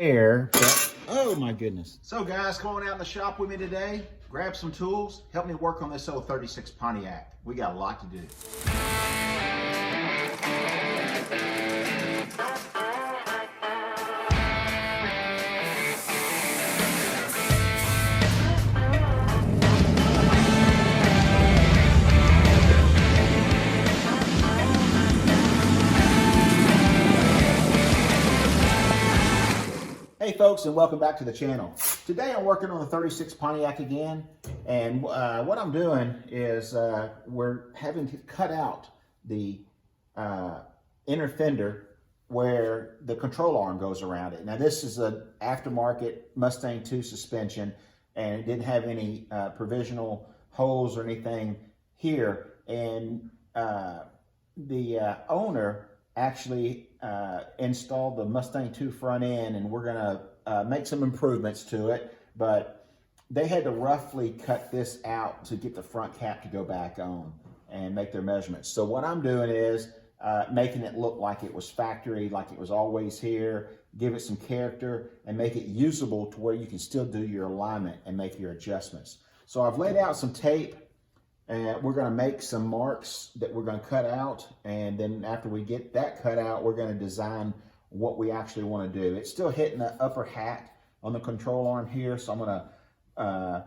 Air. Oh my goodness. So guys, come on out in the shop with me today. Grab some tools. Help me work on this old 36 Pontiac. We got a lot to do. Hey folks, and welcome back to the channel. Today I'm working on the 36 Pontiac again, and what I'm doing is we're having to cut out the inner fender where the control arm goes around it. Now this is an aftermarket Mustang 2 suspension, and it didn't have any provisional holes or anything here, and the owner actually installed the Mustang 2 front end, and we're gonna make some improvements to it, but they had to roughly cut this out to get the front cap to go back on and make their measurements. So what I'm doing is making it look like it was factory, like it was always here, give it some character and make it usable to where you can still do your alignment and make your adjustments. So I've laid out some tape, and we're going to make some marks that we're going to cut out, and then after we get that cut out, we're going to design what we actually want to do. It's still hitting the upper hat on the control arm here, so I'm going to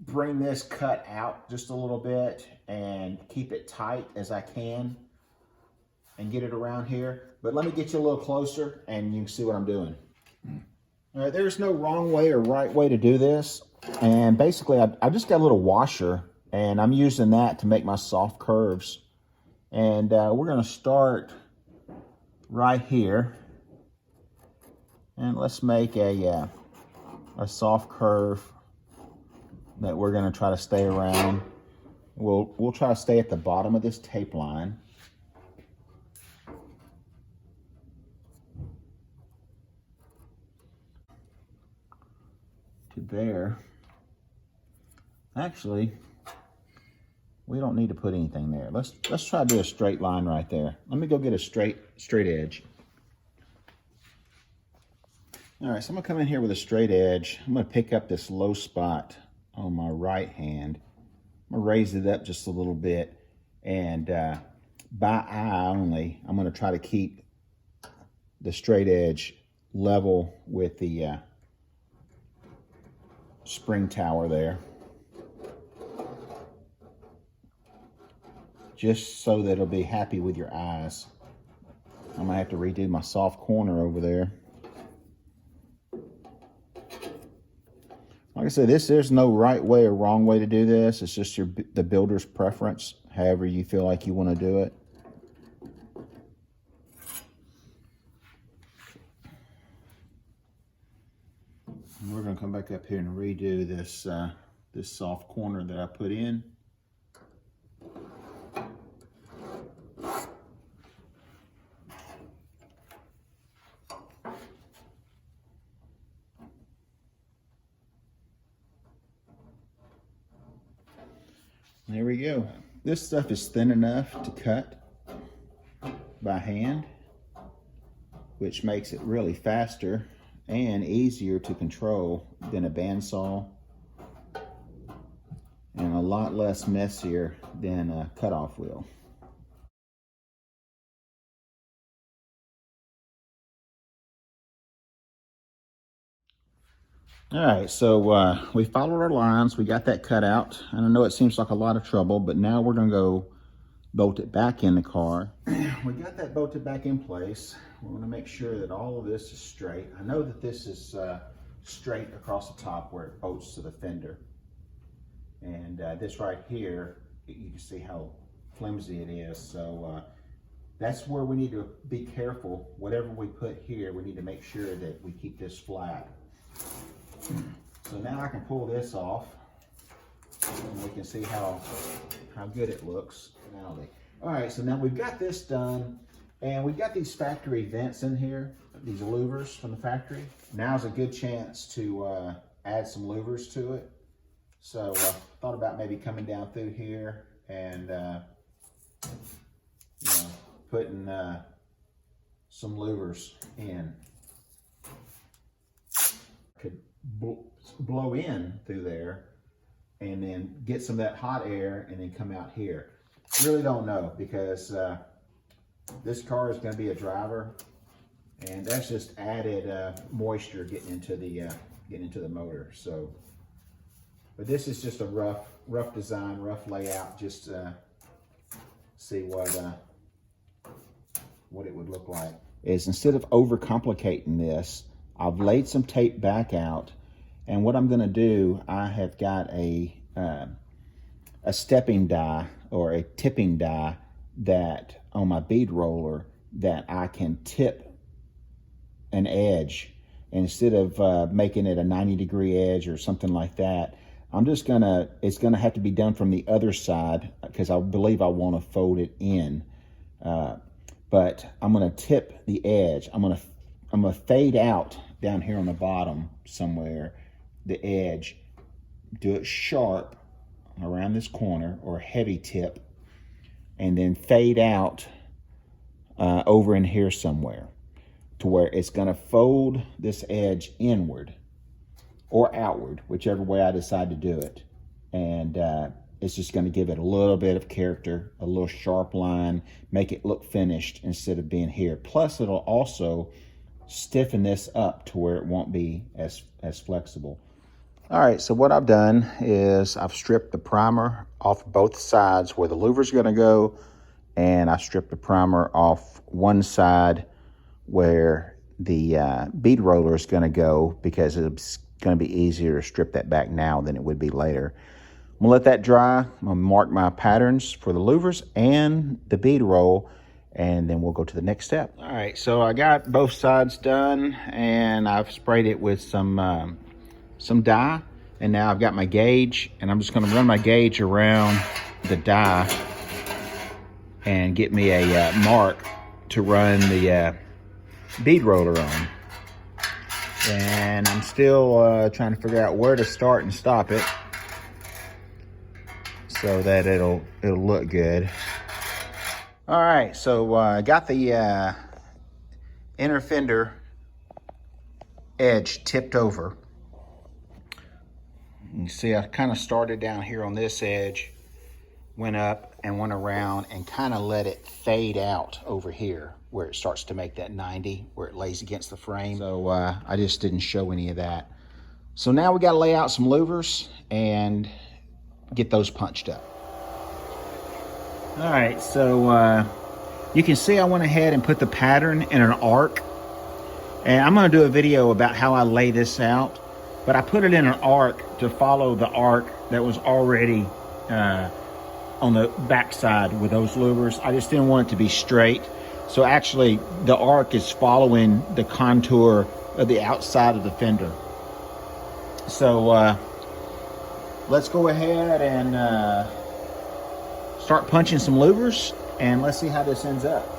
bring this cut out just a little bit and keep it tight as I can and get it around here. But let me get you a little closer and you can see what I'm doing. All right, there's no wrong way or right way to do this, and basically I just got a little washer, and I'm using that to make my soft curves. And we're gonna start right here. And let's make a soft curve that we're gonna try to stay around. We'll try to stay at the bottom of this tape line. To there. Actually, we don't need to put anything there. Let's try to do a straight line right there. Let me go get a straight edge. All right, so I'm gonna come in here with a straight edge. I'm gonna pick up this low spot on my right hand. I'm gonna raise it up just a little bit, and by eye only, I'm gonna try to keep the straight edge level with the spring tower there, just so that it'll be happy with your eyes. I'm gonna have to redo my soft corner over there. Like I said, there's no right way or wrong way to do this. It's just the builder's preference, however you feel like you want to do it. And we're gonna come back up here and redo this this soft corner that I put in. There we go. This stuff is thin enough to cut by hand, which makes it really faster and easier to control than a bandsaw, and a lot less messier than a cutoff wheel. All right, so we followed our lines. We got that cut out. And I know it seems like a lot of trouble, but now we're gonna go bolt it back in the car. We got that bolted back in place. We wanna make sure that all of this is straight. I know that this is straight across the top where it bolts to the fender. And this right here, you can see how flimsy it is. So that's where we need to be careful. Whatever we put here, we need to make sure that we keep this flat. So now I can pull this off, and we can see how good it looks. All right, so now we've got this done, and we've got these factory vents in here, these louvers from the factory. Now's a good chance to add some louvers to it. So I thought about maybe coming down through here and putting some louvers in. could blow in through there and then get some of that hot air and then come out here. Really don't know, because this car is going to be a driver, and that's just added moisture getting into the motor. So, but this is just a rough design, rough layout, just see what it would look like. Is instead of overcomplicating this, I've laid some tape back out, and what I'm going to do, I have got a stepping die or a tipping die that on my bead roller that I can tip an edge. Instead of making it a 90-degree edge or something like that, I'm just gonna, it's gonna have to be done from the other side, because I believe I want to fold it in. But I'm gonna tip the edge. I'm gonna fade out down here on the bottom somewhere, the edge, do it sharp around this corner, or heavy tip, and then fade out over in here somewhere, to where it's gonna fold this edge inward or outward, whichever way I decide to do it. And it's just gonna give it a little bit of character, a little sharp line, make it look finished instead of being here. Plus it'll also stiffen this up to where it won't be as flexible. All right, so what I've done is I've stripped the primer off both sides where the louver's gonna go, and I stripped the primer off one side where the bead roller is gonna go, because it's gonna be easier to strip that back now than it would be later. I'm gonna let that dry. I'm gonna mark my patterns for the louvers and the bead roll, and then we'll go to the next step. All right, so I got both sides done, and I've sprayed it with some dye, and now I've got my gauge, and I'm just gonna run my gauge around the dye and get me a mark to run the bead roller on. And I'm still trying to figure out where to start and stop it so that it'll look good. All right, so I got the inner fender edge tipped over. You see, I kind of started down here on this edge, went up and went around and kind of let it fade out over here where it starts to make that 90, where it lays against the frame. So I just didn't show any of that. So now we got to lay out some louvers and get those punched up. All right, so you can see I went ahead and put the pattern in an arc, and I'm going to do a video about how I lay this out, but I put it in an arc to follow the arc that was already on the back side with those louvers. I just didn't want it to be straight. So actually the arc is following the contour of the outside of the fender. So let's go ahead and start punching some louvers, and let's see how this ends up.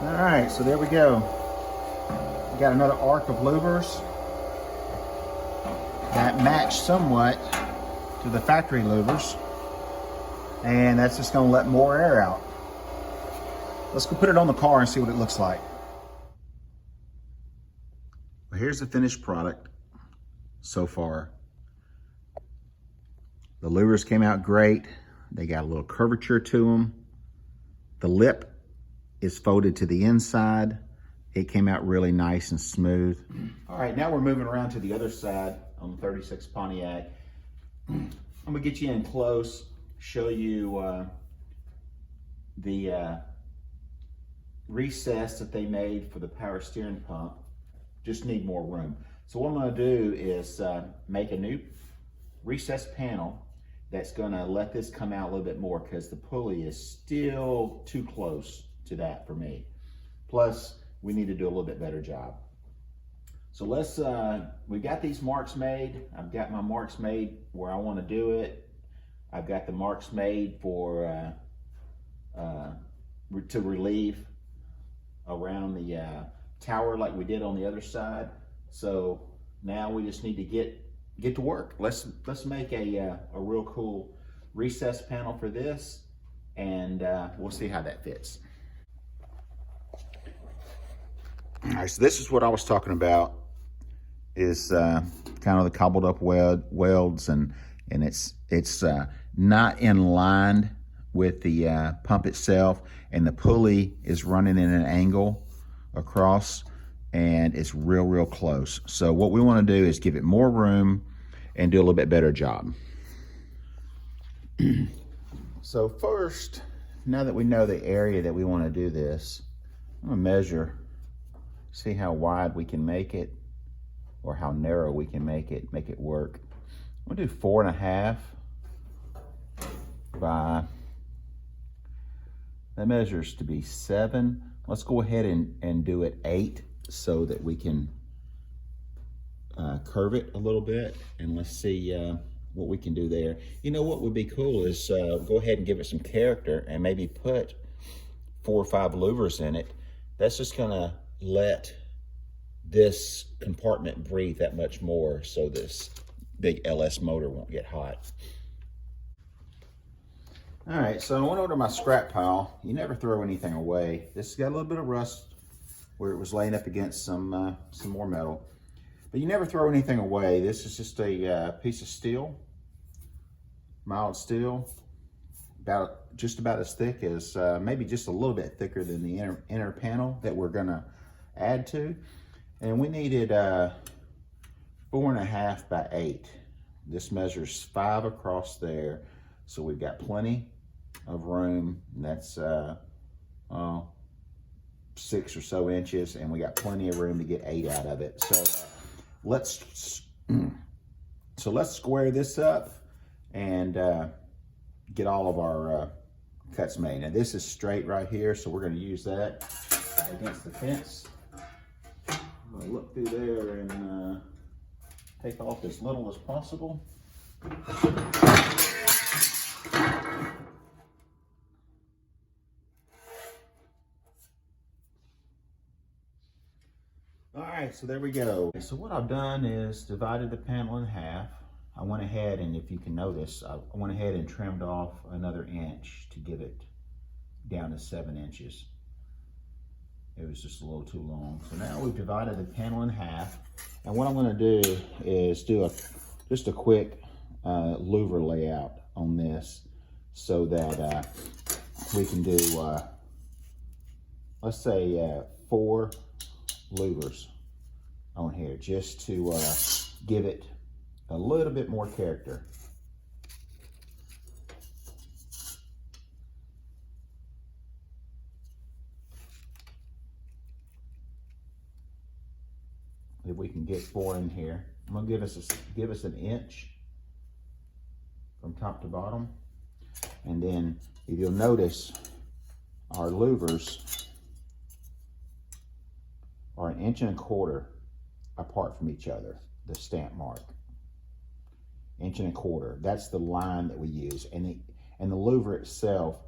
All right, so there we go. We got another arc of louvers that match somewhat to the factory louvers, and that's just gonna let more air out. Let's go put it on the car and see what it looks like. Well, here's the finished product so far. The louvers came out great. They got a little curvature to them. The lip is folded to the inside. it came out really nice and smooth. All right, now we're moving around to the other side on the 36 Pontiac. I'm gonna get you in close, show you the recess that they made for the power steering pump. Just need more room. So what I'm gonna do is make a new recessed panel that's gonna let this come out a little bit more, because the pulley is still too close to that for me. Plus, we need to do a little bit better job. So let's, we got these marks made. I've got my marks made where I wanna do it. I've got the marks made for, to relieve around the tower like we did on the other side. So now we just need to get to work. Let's make a real cool recessed panel for this, and we'll see how that fits. All right, so this is what I was talking about, is kind of the cobbled up welds, and it's not in line with the pump itself, and the pulley is running in an angle across, and it's real close. So what we want to do is give it more room and do a little bit better job. So first, now that we know the area that we want to do this, I'm gonna measure, see how wide we can make it, or how narrow we can make it work. I'm gonna do 4.5 by, that measures to be 7. Let's go ahead and do it 8, so that we can curve it a little bit, and let's see what we can do there. You know what would be cool is go ahead and give it some character and maybe put 4 or 5 louvers in it. That's just gonna let this compartment breathe that much more, so this big LS motor won't get hot. All right, so I went over to my scrap pile. You never throw anything away. This has got a little bit of rust where it was laying up against some more metal, but you never throw anything away. This is just a piece of steel, mild steel, just about as thick as, maybe just a little bit thicker than the inner panel that we're gonna add to. And we needed 4.5 by 8. This measures 5 across there, so we've got plenty of room. That's 6 or so inches, and we got plenty of room to get 8 out of it. So let's square this up and get all of our cuts made. Now this is straight right here, so we're going to use that against the fence. I'm going to look through there and take off as little as possible. All right, so there we go. So what I've done is divided the panel in half. I went ahead, and if you can notice, I went ahead and trimmed off another inch to give it down to 7 inches. It was just a little too long. So now we've divided the panel in half, and what I'm gonna do is do just a quick louver layout on this, so that we can do, let's say 4 louvers on here, just to give it a little bit more character. If we can get 4 in here, I'm gonna give us an inch from top to bottom, and then if you'll notice, our louvers are 1.25 inches apart from each other, the stamp mark. 1.25 inches, that's the line that we use. And the louver itself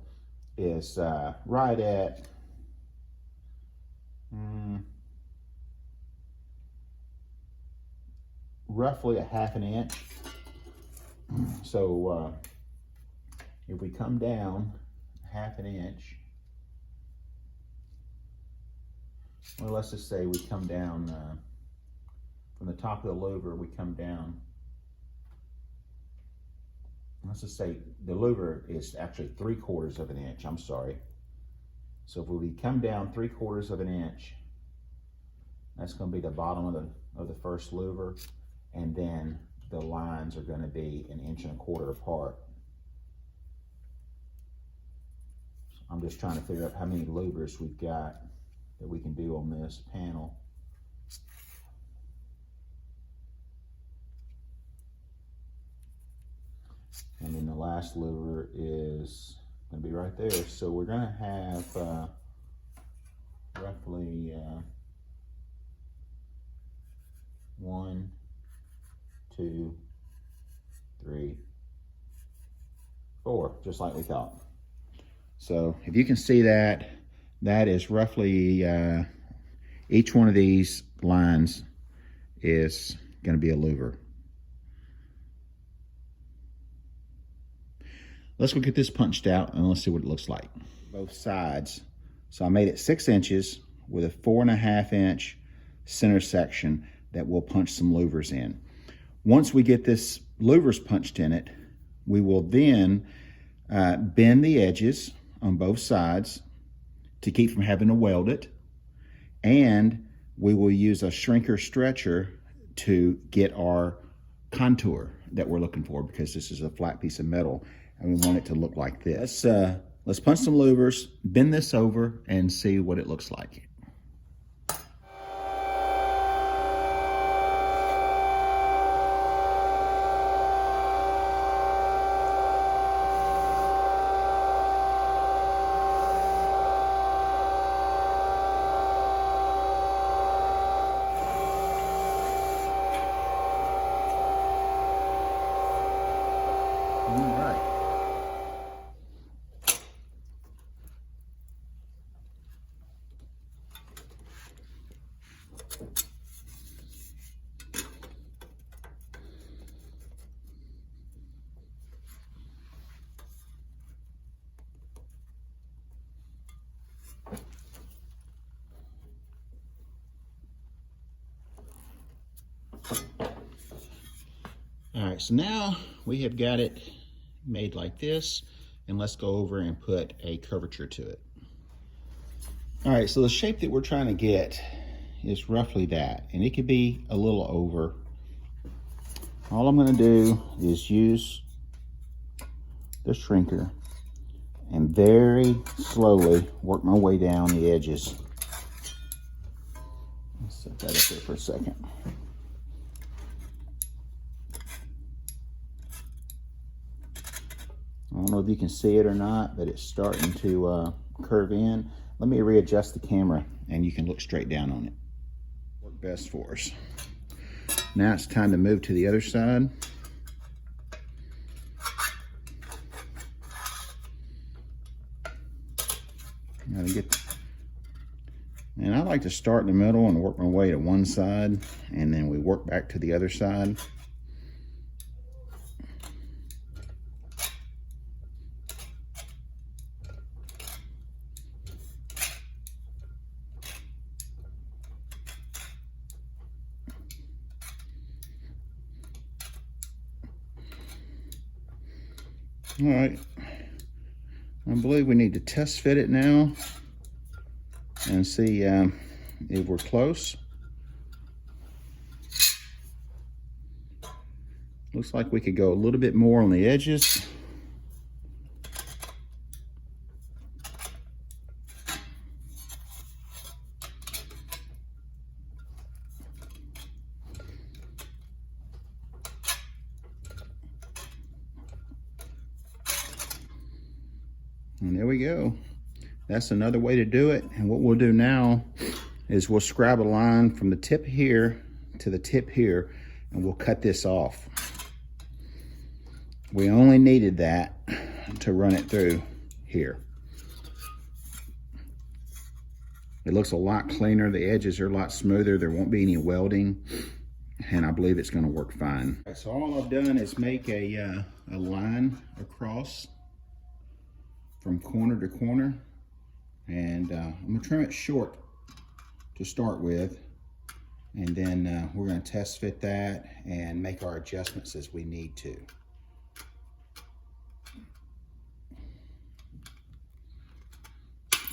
is right at roughly 1/2 inch. So if we come down 1/2 inch, well, let's just say we come down from the top of the louver, we come down, let's just say the louver is actually 3/4 inch, I'm sorry. So if we come down 3/4 inch, That's going to be the bottom of the first louver, and then the lines are going to be 1.25 inches apart. I'm just trying to figure out how many louvers we've got that we can do on this panel. And then the last louver is going to be right there. So we're going to have roughly 1, 2, 3, 4, just like we thought. So if you can see that, that is roughly, each one of these lines is going to be a louver. Let's go get this punched out and let's see what it looks like. Both sides. So I made it 6 inches with a 4.5 inch center section that we'll punch some louvers in. Once we get this louvers punched in it, we will then bend the edges on both sides to keep from having to weld it. And we will use a shrinker stretcher to get our contour that we're looking for, because this is a flat piece of metal and we want it to look like this. Let's punch some louvers, bend this over, and see what it looks like. All right. All right, so now we have got it made like this, and let's go over and put a curvature to it. All right, so the shape that we're trying to get is roughly that, and it could be a little over. All I'm going to do is use the shrinker and very slowly work my way down the edges. Let's set that up there for a second. I don't know if you can see it or not, but it's starting to curve in. Let me readjust the camera and you can look straight down on it. Work best for us. Now it's time to move to the other side. And I like to start in the middle and work my way to one side, and then we work back to the other side. All right, I believe we need to test fit it now and see if we're close. Looks like we could go a little bit more on the edges. And there we go. That's another way to do it. And what we'll do now is we'll scribe a line from the tip here to the tip here, and we'll cut this off. We only needed that to run it through here. It looks a lot cleaner. The edges are a lot smoother. There won't be any welding, and I believe it's going to work fine. So all I've done is make a line across from corner to corner, and I'm going to trim it short to start with, and then we're going to test fit that and make our adjustments as we need to.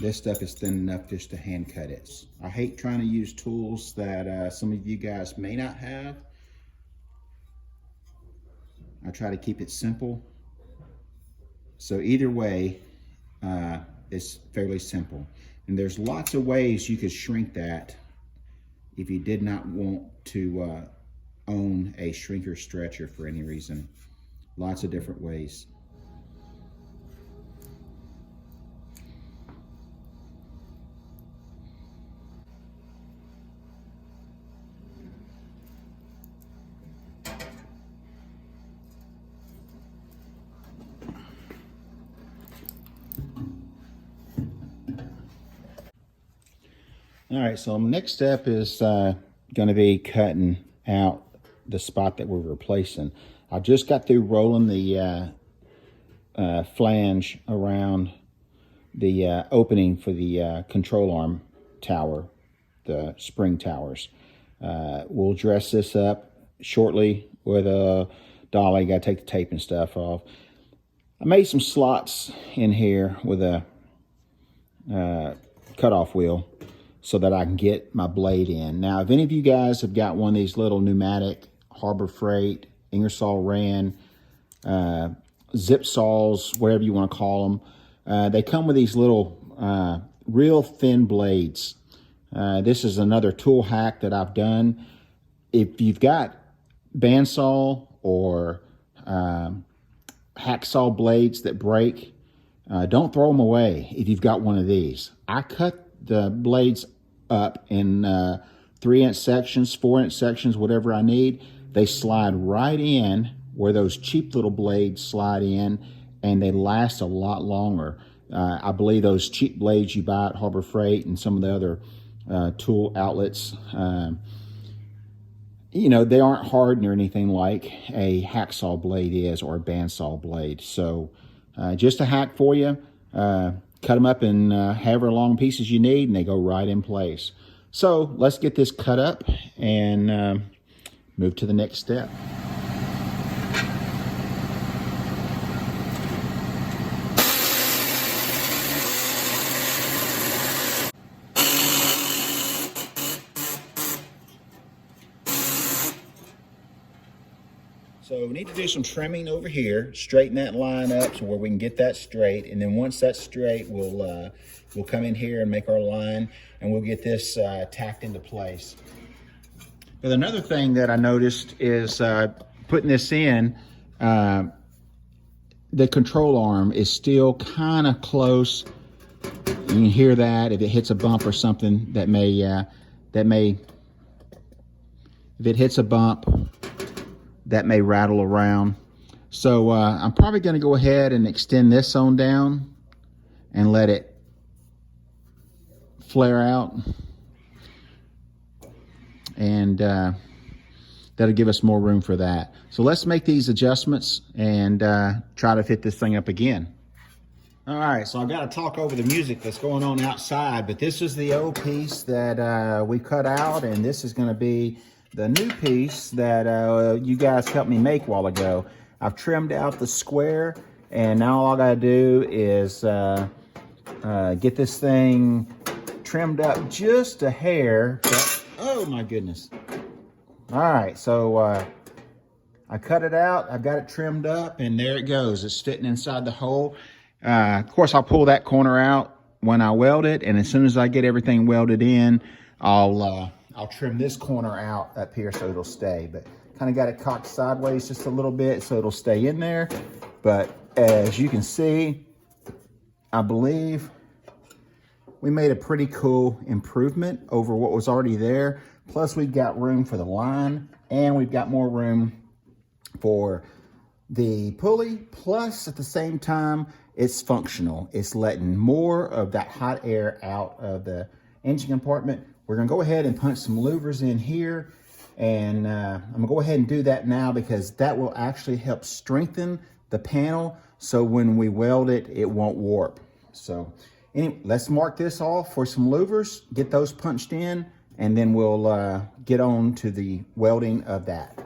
This stuff is thin enough just to hand cut it. I hate trying to use tools that some of you guys may not have. I try to keep it simple. So either way, it's fairly simple. And there's lots of ways you could shrink that if you did not want to own a shrinker stretcher for any reason. Lots of different ways. All right, so next step is going to be cutting out the spot that we're replacing. I just got through rolling the flange around the opening for the control arm tower, the spring towers. We'll dress this up shortly with a dolly. Got to take the tape and stuff off. I made some slots in here with a cutoff wheel so that I can get my blade in. Now, if any of you guys have got one of these little pneumatic Harbor Freight, Ingersoll Rand, zip saws, whatever you want to call them, they come with these little real thin blades. This is another tool hack that I've done. If you've got bandsaw or hacksaw blades that break, don't throw them away if you've got one of these. I cut the blades up in 3-inch sections, 4-inch sections, whatever I need. They slide right in where those cheap little blades slide in, and they last a lot longer. I believe those cheap blades you buy at Harbor Freight and some of the other tool outlets, you know, they aren't hardened or anything like a hacksaw blade is or a bandsaw blade. So just a hack for you. Cut them up in however long pieces you need, and they go right in place. So let's get this cut up and move to the next step. So we need to do some trimming over here, straighten that line up so where we can get that straight. And then once that's straight, we'll come in here and make our line, and we'll get this tacked into place. But another thing that I noticed is putting this in, the control arm is still kind of close. You can hear that if it hits a bump or something if it hits a bump, that may rattle around. So I'm probably going to go ahead and extend this on down and let it flare out. And that'll give us more room for that. So let's make these adjustments and try to fit this thing up again. All right, so I've got to talk over the music that's going on outside, but this is the old piece that we cut out, and this is going to be the new piece that you guys helped me make a while ago. I've trimmed out the square, and now all I gotta do is get this thing trimmed up just a hair. But, oh my goodness. All right, so I cut it out, I've got it trimmed up, and there it goes. It's fitting inside the hole. Of course, I'll pull that corner out when I weld it, and as soon as I get everything welded in, I'll trim this corner out up here so it'll stay, but kind of got it cocked sideways just a little bit so it'll stay in there. But as you can see, I believe we made a pretty cool improvement over what was already there. Plus we've got room for the line, and we've got more room for the pulley. Plus at the same time, it's functional. It's letting more of that hot air out of the engine compartment. We're gonna go ahead and punch some louvers in here, and I'm gonna go ahead and do that now because that will actually help strengthen the panel so when we weld it, it won't warp. So anyway, let's mark this off for some louvers, get those punched in, and then we'll get on to the welding of that.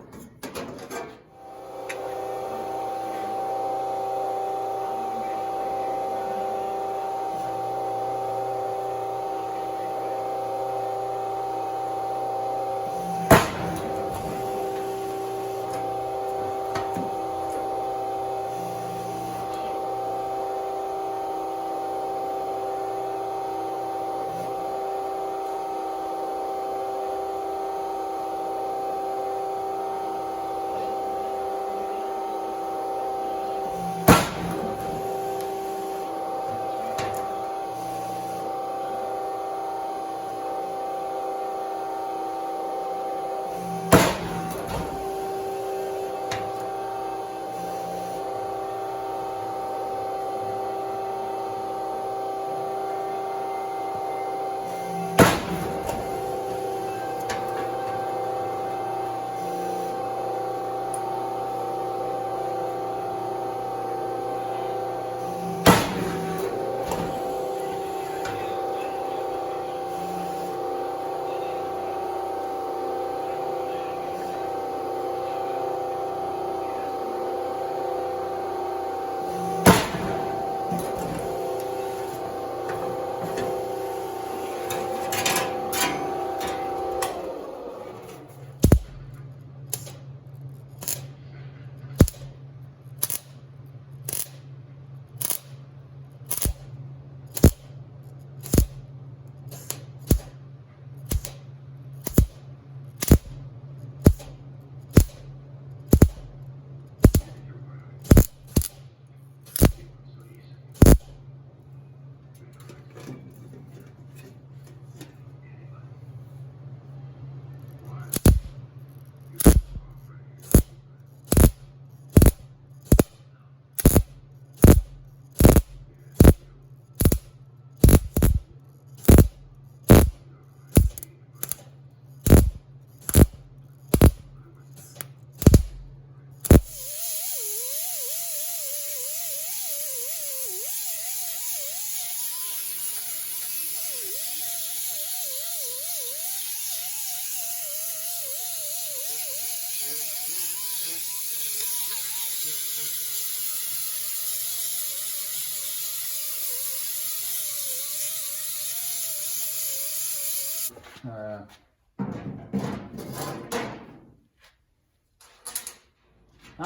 I'm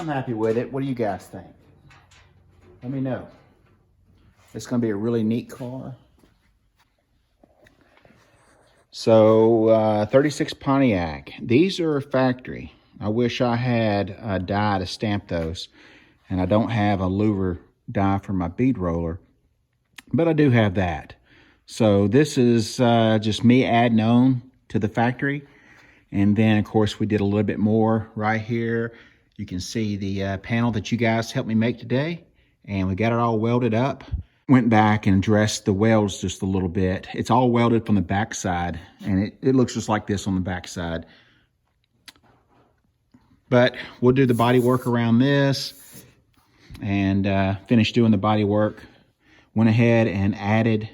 happy with it. What do you guys think? Let me know. It's going to be a really neat car. So 36 Pontiac. These are factory. I wish I had a die to stamp those. And I don't have a louver die for my bead roller. But I do have that. So this is just me adding on to the factory. And then, of course, we did a little bit more right here. You can see the panel that you guys helped me make today. And we got it all welded up. Went back and dressed the welds just a little bit. It's all welded from the back side. And it looks just like this on the back side. But we'll do the body work around this. And finish doing the body work. Went ahead and added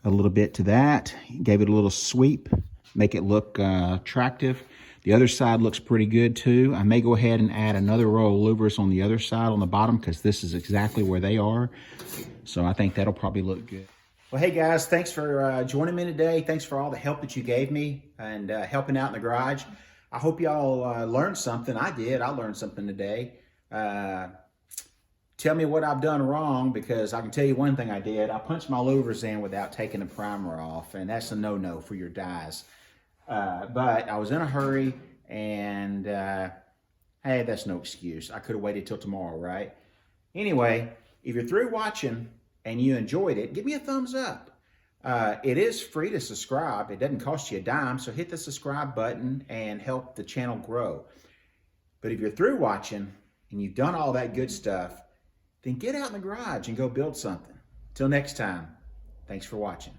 a little bit to that. Gave it a little sweep. Make it look attractive. The other side looks pretty good too. I may go ahead and add another row of louvers on the other side on the bottom because this is exactly where they are. So I think that'll probably look good. Well, hey guys, thanks for joining me today. Thanks for all the help that you gave me and helping out in the garage. I hope y'all learned something. I did. I learned something today. Tell me what I've done wrong, because I can tell you one thing I did. I punched my louvers in without taking the primer off, and that's a no-no for your dies. But I was in a hurry, and hey, that's no excuse. I could have waited till tomorrow, right? Anyway, if you're through watching and you enjoyed it, give me a thumbs up. It is free to subscribe. It doesn't cost you a dime, so hit the subscribe button and help the channel grow. But if you're through watching and you've done all that good stuff, then get out in the garage and go build something. Till next time, thanks for watching.